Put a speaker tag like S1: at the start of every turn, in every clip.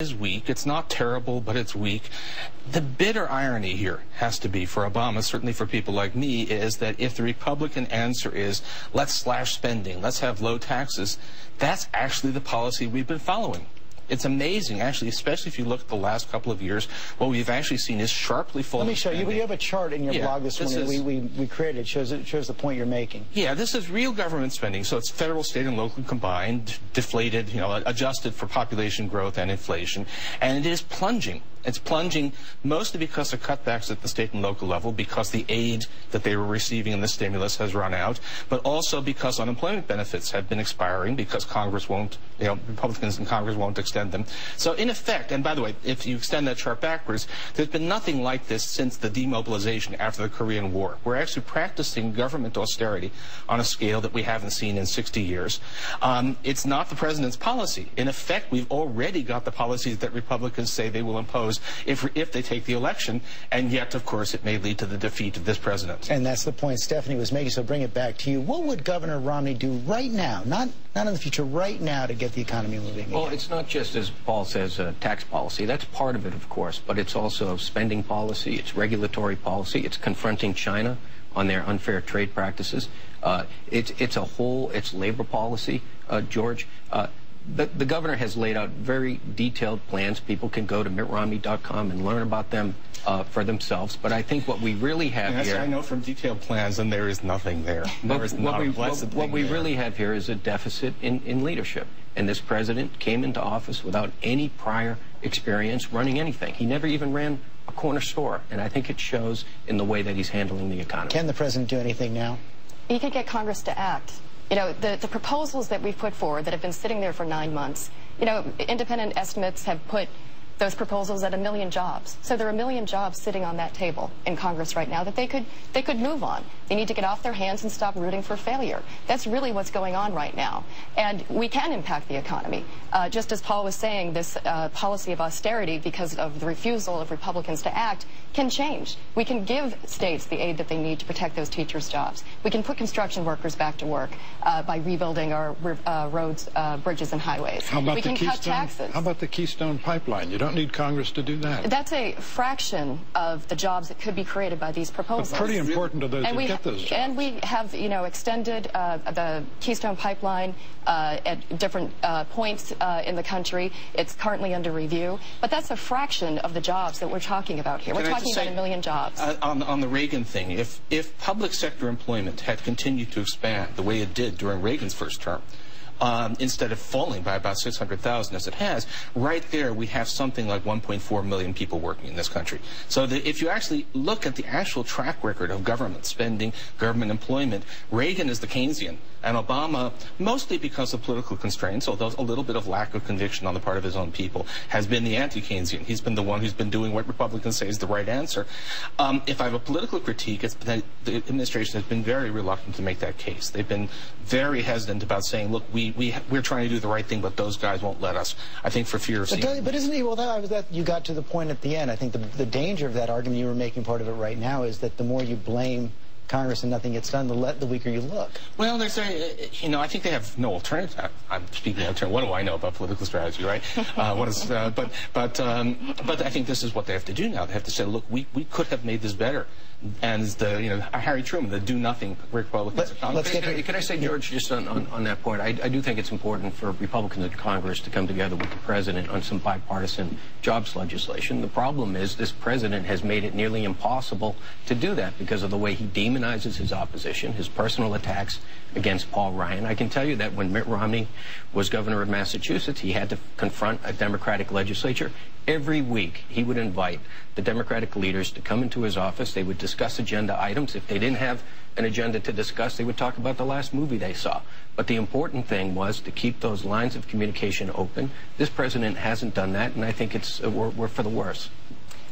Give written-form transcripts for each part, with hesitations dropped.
S1: is weak. It's not terrible, but it's weak. The bitter irony here has to be for Obama, certainly for people like me, is that if the Republican answer is let's slash spending, let's have low taxes, that's actually the policy we've been following. It's amazing, actually, especially if you look at the last couple of years. What we've actually seen is sharply falling.
S2: Let me show you. You have a chart in your blog this morning we created. It shows the point you're making.
S1: Yeah, this is real government spending. So it's federal, state, and local combined, deflated, adjusted for population growth and inflation. And it is plunging. It's plunging mostly because of cutbacks at the state and local level, because the aid that they were receiving in the stimulus has run out, but also because unemployment benefits have been expiring because Congress won't, Republicans in Congress won't extend them. So in effect, and by the way, if you extend that chart backwards, there's been nothing like this since the demobilization after the Korean War. We're actually practicing government austerity on a scale that we haven't seen in 60 years. It's not the president's policy. In effect, we've already got the policies that Republicans say they will impose if they take the election, and yet, of course, it may lead to the defeat of this president.
S2: And that's the point Stephanie was making, so bring it back to you. What would Governor Romney do right now, not in the future, right now, to get the economy moving again?
S3: Well, it's not just, as Paul says, tax policy. That's part of it, of course, but it's also spending policy, it's regulatory policy, it's confronting China on their unfair trade practices. It's labor policy, George. The governor has laid out very detailed plans. People can go to mittromney.com and learn about them for themselves. But I think what we really have here...
S1: I know from detailed plans, and there is nothing there.
S3: What we really have here is a deficit in leadership. And this president came into office without any prior experience running anything. He never even ran a corner store. And I think it shows in the way that he's handling the economy.
S2: Can the president do anything now?
S4: He could get Congress to act. The proposals that we've put forward that have been sitting there for 9 months, independent estimates have put those proposals at 1 million jobs. So there are 1 million jobs sitting on that table in Congress right now that they could move on. They need to get off their hands and stop rooting for failure. That's really what's going on right now. And we can impact the economy. Just as Paul was saying, this policy of austerity, because of the refusal of Republicans to act, can change. We can give states the aid that they need to protect those teachers' jobs. We can put construction workers back to work by rebuilding our roads, bridges, and highways.
S5: We
S4: can cut taxes.
S5: How about the Keystone Pipeline? You don't need Congress to do that.
S4: That's a fraction of the jobs that could be created by these proposals.
S5: But pretty important to those who get those jobs.
S4: And we have, extended the Keystone Pipeline at different points in the country. It's currently under review. But that's a fraction of the jobs that we're talking about here. We're talking about 1 million jobs.
S1: On the Reagan thing, if public sector employment had continued to expand the way it did during Reagan's first term, instead of falling by about 600,000 as it has, right there we have something like 1.4 million people working in this country. So if you actually look at the actual track record of government spending, government employment, Reagan is the Keynesian, and Obama, mostly because of political constraints, although a little bit of lack of conviction on the part of his own people, has been the anti-Keynesian. He's been the one who's been doing what Republicans say is the right answer. If I have a political critique, it's that the administration has been very reluctant to make that case. They've been very hesitant about saying, look, we're trying to do the right thing, but those guys won't let us. I think for fear of seeing...
S2: But isn't he... Well, you got to the point at the end. I think the danger of that argument, you were making part of it right now, is that the more you blame Congress and nothing gets done, the weaker you look.
S1: Well, there's I think they have no alternative. I'm speaking of alternative. What do I know about political strategy, right? But I think this is what they have to do now. They have to say, look, we could have made this better. And Harry Truman, the do-nothing Republicans of Congress.
S3: Can I say, George, just on that point, I do think it's important for Republicans in Congress to come together with the president on some bipartisan jobs legislation. The problem is this president has made it nearly impossible to do that because of the way he demonizes his opposition, his personal attacks against Paul Ryan. I can tell you that when Mitt Romney was governor of Massachusetts, he had to confront a Democratic legislature. Every week, he would invite the Democratic leaders to come into his office. They would discuss agenda items. If they didn't have an agenda to discuss, they would talk about the last movie they saw. But the important thing was to keep those lines of communication open. This president hasn't done that, and I think we're for the worse.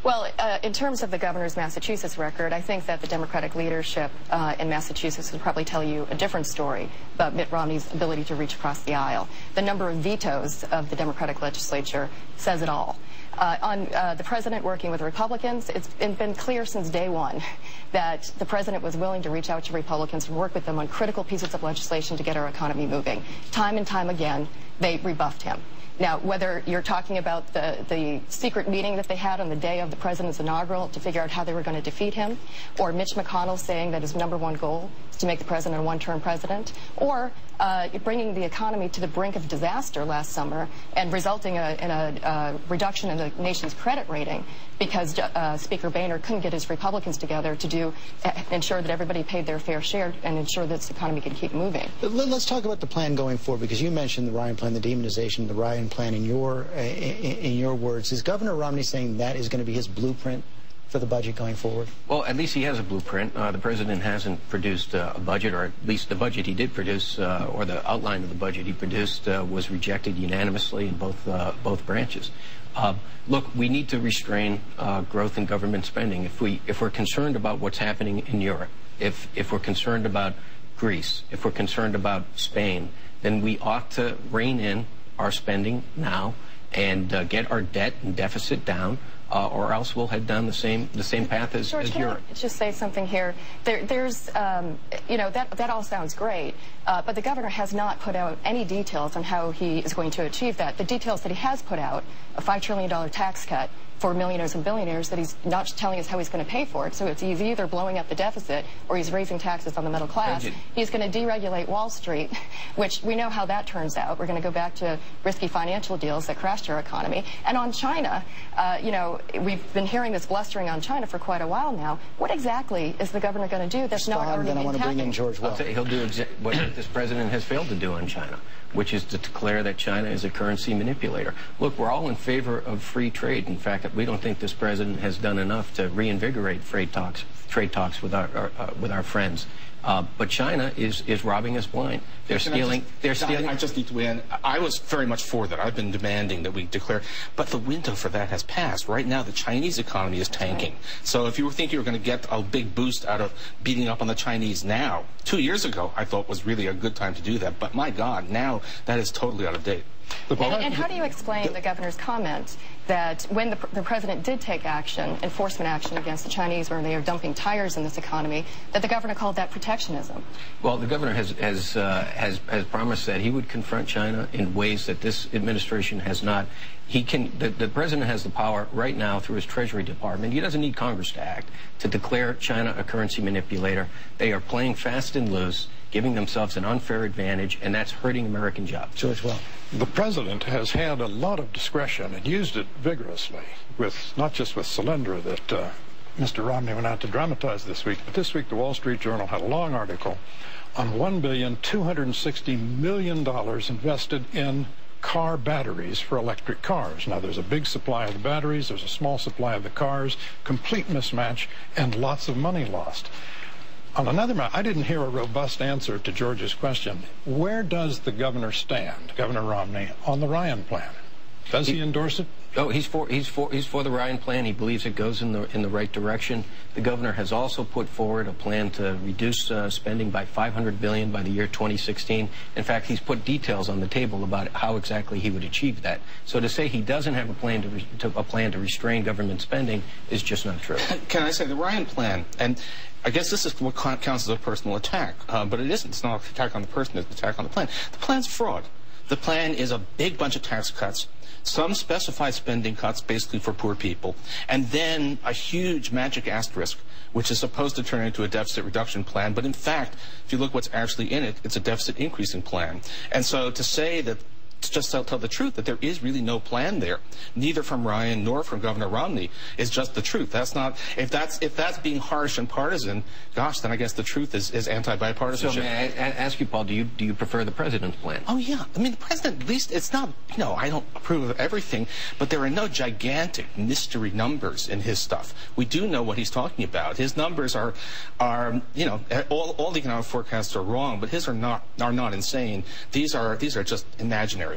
S4: Well, in terms of the governor's Massachusetts record, I think that the Democratic leadership in Massachusetts would probably tell you a different story about Mitt Romney's ability to reach across the aisle. The number of vetoes of the Democratic legislature says it all. On the president working with Republicans, it's been clear since day one that the president was willing to reach out to Republicans and work with them on critical pieces of legislation to get our economy moving. Time and time again, they rebuffed him. Now, whether you're talking about the secret meeting that they had on the day of the president's inaugural to figure out how they were going to defeat him, or Mitch McConnell saying that his #1 goal is to make the president a one-term president, or bringing the economy to the brink of disaster last summer and resulting in a reduction in the nation's credit rating because Speaker Boehner couldn't get his Republicans together to ensure that everybody paid their fair share and ensure that this economy could keep moving.
S2: Let's talk about the plan going forward, because you mentioned the Ryan plan, the demonization, the Ryan plan in your words. Is Governor Romney saying that is going to be his blueprint for the budget going forward?
S3: Well, at least he has a blueprint. The president hasn't produced a budget, or at least the budget he did produce, or the outline of the budget he produced, was rejected unanimously in both branches. Look, we need to restrain growth in government spending. If we're concerned about what's happening in Europe, if we're concerned about Greece, if we're concerned about Spain, then we ought to rein in our spending now and get our debt and deficit down, or else we'll head down the same path as
S4: George,
S3: Europe.
S4: Can I just say something here? There's, you know, that all sounds great, but the governor has not put out any details on how he is going to achieve that. The details that he has put out, a $5 trillion tax cut for millionaires and billionaires, that he's not telling us how he's going to pay for it. So he's either blowing up the deficit or he's raising taxes on the middle class. He's going to deregulate Wall Street, which we know how that turns out. We're going to go back to risky financial deals that crashed our economy. And on China, you know, we've been hearing this blustering on China for quite a while now. What exactly is the governor going to do that's not already been happening?
S2: Then I want to bring in George Will.
S3: I'll tell you, he'll do what this president has failed to do on China, which is to declare that China is a currency manipulator. Look, we're all in favor of free trade. In fact, we don't think this president has done enough to reinvigorate trade talks with our friends. But China is robbing us blind. They're stealing.
S1: I just need to weigh in. I was very much for that. I've been demanding that we declare, but the window for that has passed. Right now, the Chinese economy is tanking. So if you were thinking you were going to get a big boost out of beating up on the Chinese now, 2 years ago, I thought was really a good time to do that. But my God, now that is totally out of date.
S4: And how do you explain the governor's comment that when the president did take action, enforcement action against the Chinese when they are dumping tires in this economy, that the governor called that protectionism?
S3: Well, the governor has promised that he would confront China in ways that this administration has not. The president has the power right now through his Treasury Department. He doesn't need Congress to act to declare China a currency manipulator. They are playing fast and loose, giving themselves an unfair advantage, and that's hurting American jobs.
S2: George Will.
S5: The president has had a lot of discretion and used it vigorously, with not just with Solyndra that Mr. Romney went out to dramatize this week, but this week the Wall Street Journal had a long article on $1,260 million invested in car batteries for electric cars. Now, there's a big supply of the batteries, there's a small supply of the cars, complete mismatch, and lots of money lost. On another matter, I didn't hear a robust answer to George's question. Where does the governor stand, Governor Romney, on the Ryan plan? Does he endorse it?
S3: Oh, he's for the Ryan plan. He believes it goes in the right direction. The governor has also put forward a plan to reduce spending by $500 billion by the year 2016. In fact, he's put details on the table about how exactly he would achieve that. So to say he doesn't have a plan to restrain government spending is just not true.
S1: Can I say the Ryan plan, and I guess this is what counts as a personal attack, but it isn't. It's not an attack on the person, it's an attack on the plan. The plan's fraud. The plan is a big bunch of tax cuts, some specified spending cuts basically for poor people, and then a huge magic asterisk, which is supposed to turn into a deficit reduction plan. But in fact, if you look what's actually in it, it's a deficit increasing plan. And so to say that, just tell the truth, that there is really no plan there, neither from Ryan nor from Governor Romney, is just the truth. That's not, if that's being harsh and partisan, gosh, then I guess the truth is anti-bipartisanship.
S3: So may I ask you, Paul, do you prefer the president's plan?
S1: Oh yeah, I mean the president, at least it's not, you know, I don't approve of everything, but there are no gigantic mystery numbers in his stuff. We do know what he's talking about. His numbers are you know, all the economic forecasts are wrong, but his are not insane. These are just imaginary.